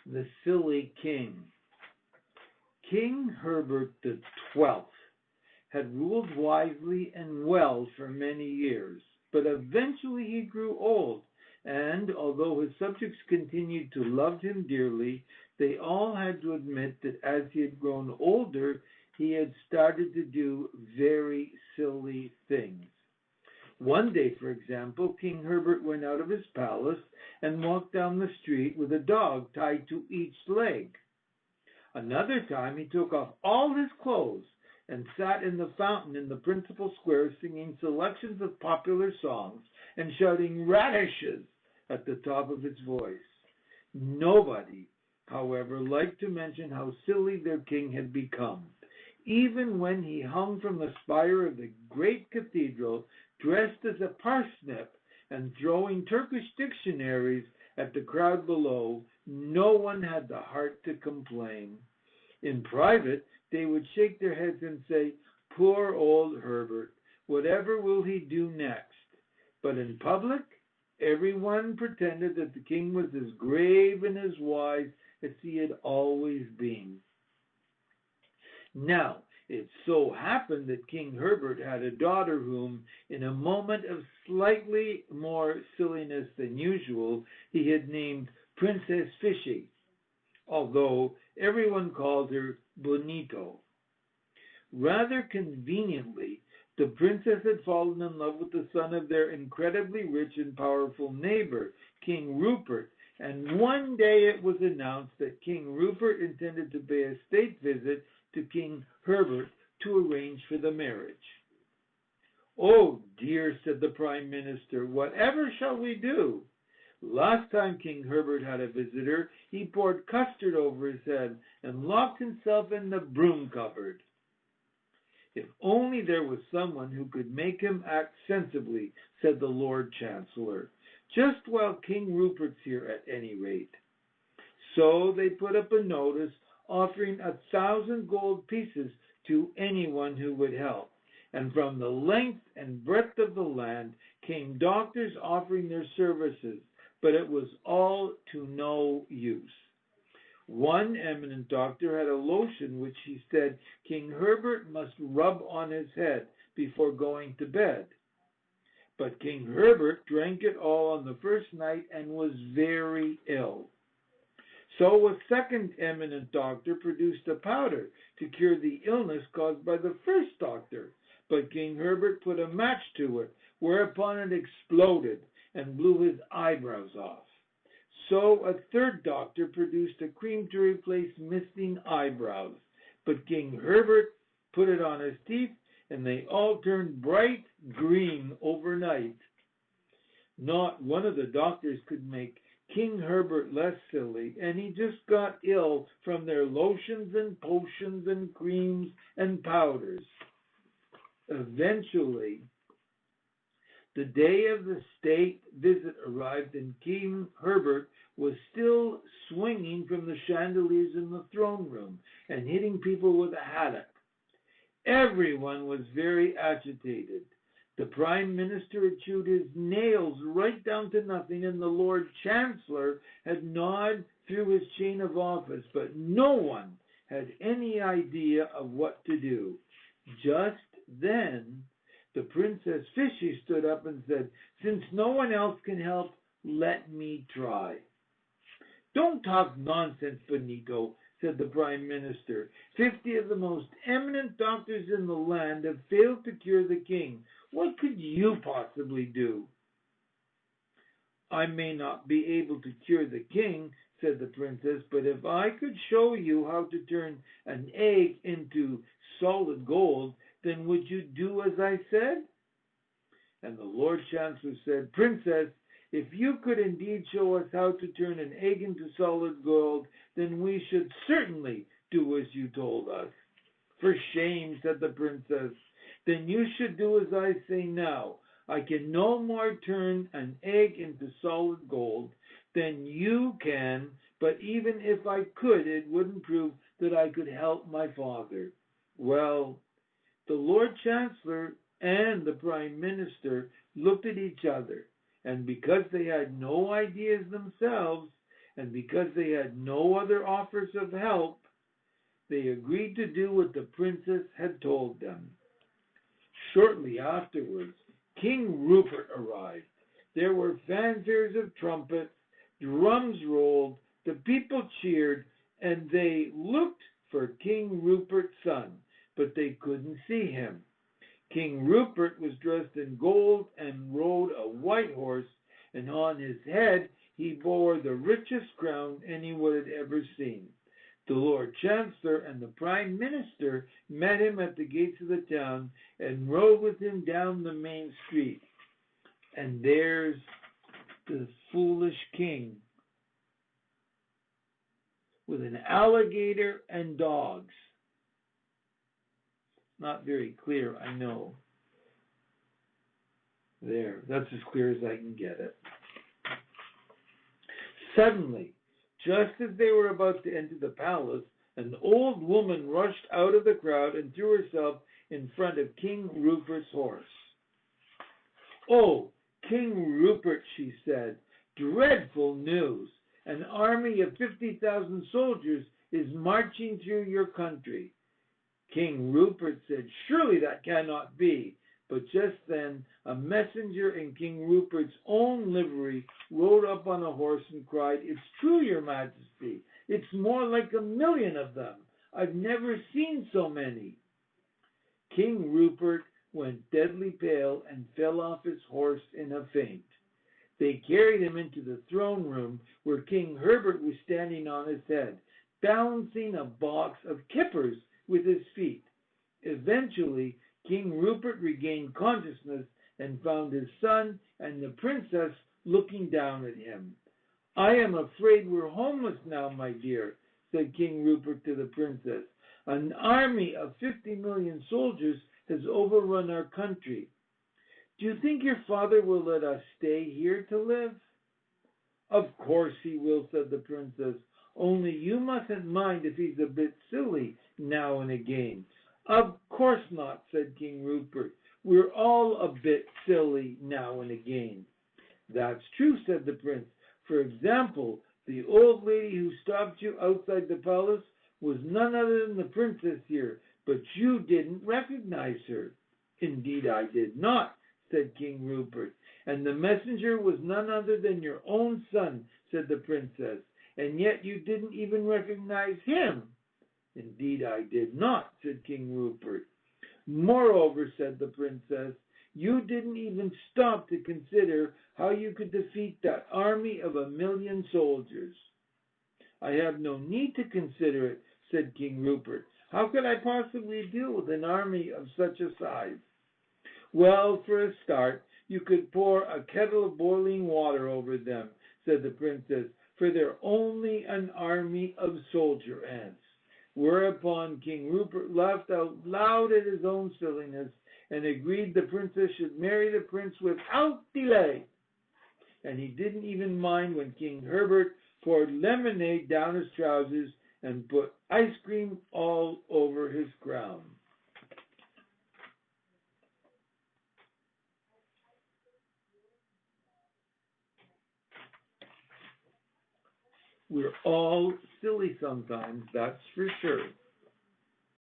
The Silly King. King Herbert the 12th had ruled wisely and well for many years, but eventually he grew old, and although his subjects continued to love him dearly, they all had to admit that as he had grown older, he had started to do very silly things. One day, for example, King Herbert went out of his palace and walked down the street with a dog tied to each leg. Another time, he took off all his clothes and sat in the fountain in the principal square singing selections of popular songs and shouting radishes at the top of his voice. Nobody, however, liked to mention how silly their king had become. Even when he hung from the spire of the great cathedral, dressed as a parsnip and throwing Turkish dictionaries at the crowd below, no one had the heart to complain. In private, they would shake their heads and say, "Poor old Herbert, whatever will he do next?" But in public, everyone pretended that the king was as grave and as wise as he had always been. Now, it so happened that King Herbert had a daughter whom, in a moment of slightly more silliness than usual, he had named Princess Fishy, although everyone called her Bonito. Rather conveniently, the princess had fallen in love with the son of their incredibly rich and powerful neighbor, King Rupert, and one day it was announced that King Rupert intended to pay a state visit to King Herbert to arrange for the marriage. "Oh dear," said the Prime Minister, "whatever shall we do? Last time King Herbert had a visitor, he poured custard over his head and locked himself in the broom cupboard." "If only there was someone who could make him act sensibly," said the Lord Chancellor, "just while King Rupert's here at any rate." So they put up a notice offering 1,000 gold pieces to anyone who would help. And from the length and breadth of the land came doctors offering their services, but it was all to no use. One eminent doctor had a lotion which he said King Herbert must rub on his head before going to bed. But King Herbert drank it all on the first night and was very ill. So a second eminent doctor produced a powder to cure the illness caused by the first doctor, but King Herbert put a match to it, whereupon it exploded and blew his eyebrows off. So a third doctor produced a cream to replace missing eyebrows, but King Herbert put it on his teeth, and they all turned bright green overnight. Not one of the doctors could make King Herbert less silly, and he just got ill from their lotions and potions and creams and powders. Eventually, the day of the state visit arrived, and King Herbert was still swinging from the chandeliers in the throne room and hitting people with a haddock. Everyone was very agitated. The Prime Minister had chewed his nails right down to nothing, and the Lord Chancellor had gnawed through his chain of office, but no one had any idea of what to do. Just then, the Princess Fishy stood up and said, "Since no one else can help, let me try." "Don't talk nonsense, Bonito," said the Prime Minister. 50 of the most eminent doctors in the land have failed to cure the king. What could you possibly do? "I may not be able to cure the king," said the princess, "but if I could show you how to turn an egg into solid gold, then would you do as I said?" And the Lord Chancellor said, "Princess, if you could indeed show us how to turn an egg into solid gold, then we should certainly do as you told us." "For shame," said the princess. "Then you should do as I say now. I can no more turn an egg into solid gold than you can, but even if I could, it wouldn't prove that I could help my father." Well, the Lord Chancellor and the Prime Minister looked at each other, and because they had no ideas themselves, and because they had no other offers of help, they agreed to do what the princess had told them. Shortly afterwards, King Rupert arrived. There were fanfares of trumpets, drums rolled, the people cheered, and they looked for King Rupert's son, but they couldn't see him. King Rupert was dressed in gold and rode a white horse, and on his head he bore the richest crown anyone had ever seen. The Lord Chancellor and the Prime Minister met him at the gates of the town and rode with him down the main street. And there's the foolish king with an alligator and dogs. Not very clear, I know. There, that's as clear as I can get it. Suddenly, just as they were about to enter the palace, an old woman rushed out of the crowd and threw herself in front of King Rupert's horse. "Oh, King Rupert," she said, "dreadful news! An army of 50,000 soldiers is marching through your country." King Rupert said, "Surely that cannot be." But just then a messenger in King Rupert's own livery rode up on a horse and cried, "It's true, your majesty. It's more like 1,000,000 of them. I've never seen so many." King Rupert went deadly pale and fell off his horse in a faint. They carried him into the throne room where King Herbert was standing on his head, balancing a box of kippers with his feet. Eventually, King Rupert regained consciousness and found his son and the princess looking down at him. "I am afraid we're homeless now, my dear," said King Rupert to the princess. "An army of 50 million soldiers has overrun our country. Do you think your father will let us stay here to live?" "Of course he will," said the princess. "Only you mustn't mind if he's a bit silly now and again." "Of course not," said King Rupert. "We're all a bit silly now and again." "That's true," said the prince. "For example, the old lady who stopped you outside the palace was none other than the princess here, but you didn't recognize her." "Indeed I did not," said King Rupert. "And the messenger was none other than your own son," said the princess. "And yet you didn't even recognize him." "Indeed I did not," said King Rupert. "Moreover," said the princess, "you didn't even stop to consider how you could defeat that army of 1,000,000 soldiers." "I have no need to consider it," said King Rupert. "How could I possibly deal with an army of such a size?" "Well, for a start, you could pour a kettle of boiling water over them," said the princess, "for they're only an army of soldier ants." Whereupon King Rupert laughed out loud at his own silliness and agreed the princess should marry the prince without delay. And he didn't even mind when King Herbert poured lemonade down his trousers and put ice cream all over his crown. We're all silly sometimes, that's for sure.